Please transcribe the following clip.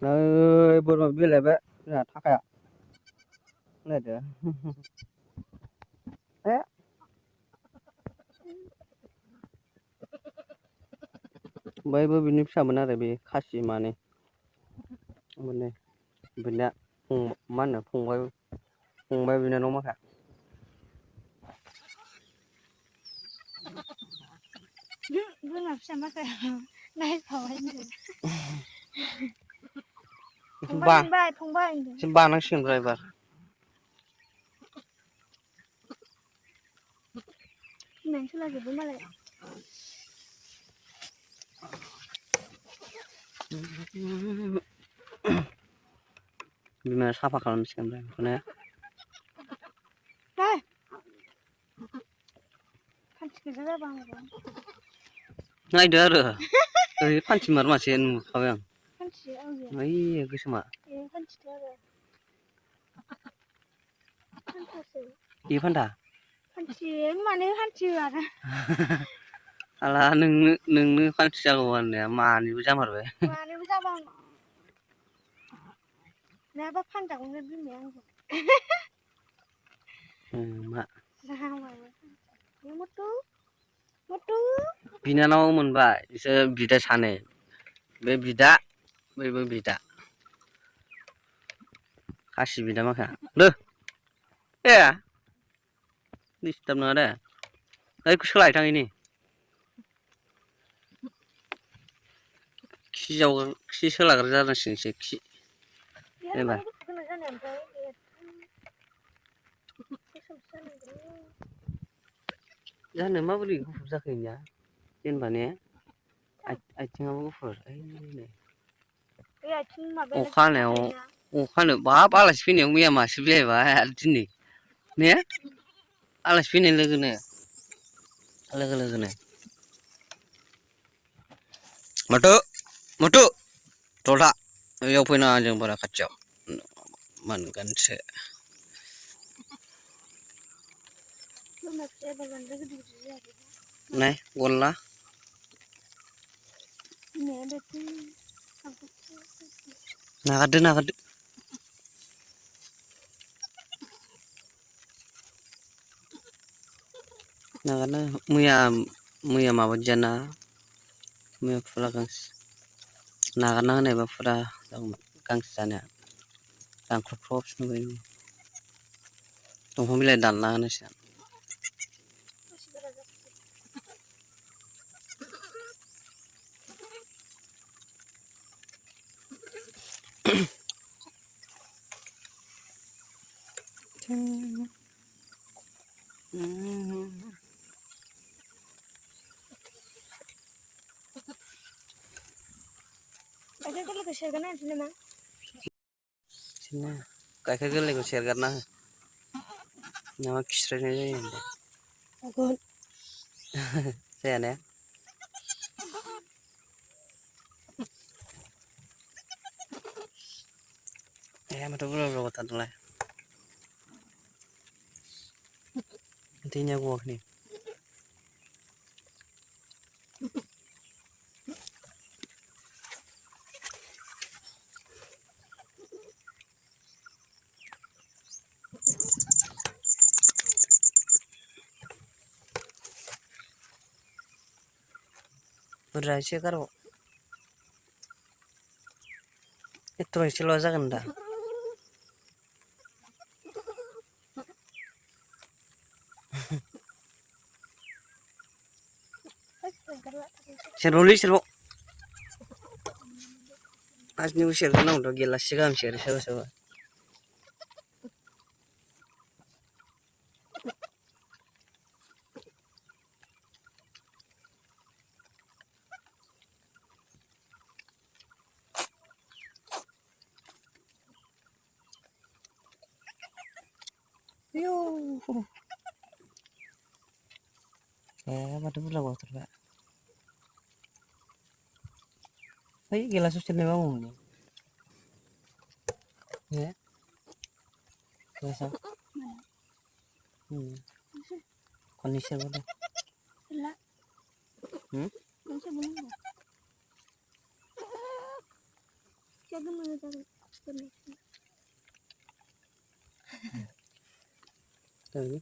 बोरमा बिलाइबाय जोंहा थाखाया नायदो बैबो बिनि फिसामोन आरो बे खासि मानै माने बिना मा होनो फंबाय बिनानाव माखा बोरमा फिसा माखाया नायफाबाय फंबाय एसे बानांसिगोन ब्रा एबार होननानै सोलाजोबो मालाय बिमाया साफा खालामसिगोन बेखौनो फान्थि गोजा जाबा हामगौ नायदो आरो ओइ फान्थिमार मासे नुखाबाय आं फान्थि आंजों ओइ गोसोमा फान्थिथ' आरो फान्थासो बे फान्था फान्थि माने फान्थि आरो आला नोंनो फान्थि जागौ होननाया मानैबो जामारबाय मानैबो जाबा नङाबा फानजागौमोन बिमाया आंजों मा मथु बिनानाव मोनबाय बिसोर बिदा सानै बे बिदा बैबो बिदा खासि बिदा माखा दो ए दिसटार्ब नङा दे ओइखौ सोलाय थाङैनि खि सोलाग्रा जानांसिगोनसो खि एबार जानो माबोरै गुफुर जाखो इनिया जेनेबा ने आथिङाबो गुफुर अखा हानायाव बाब आलासि फैनायाव मैया मासे बिलाइबाय आरो दिनै ने आलासि फैनाय लोगोनो मथु जथा बैयाव फैनाङा जों बारा खाथियाव मोनगोनसो नाय गल्ला नागारदो नागारना मैया माबादियाना मैया फुला गांसो नागारना होनायबा फुरा जागौमोन गांसो जानाया रानख्रबख्रबसो नुबाय दंफां बिलाइ दानना होनांसिगोन गाइखेर गोरलैखौ सेरगारना हो नङाबा खिस्रायनाय जायो जाया ने माथो बुरजा बुरजा गथारदोंलाय दैनिया गवाखै बुरजा एसे गारबाव एथ' एसेल' जागोन दा सेरबाव आजनिबो सेरगारनांगौथ' गिलाससे गाहाम सेरो सोरबा सोरबा माथो बुरजा गथारबाय है गिलासाव सेरनायबा हामगौमोन ने गिलासाव खननै सेरबाव दे Siapa mana jalan? Tuh.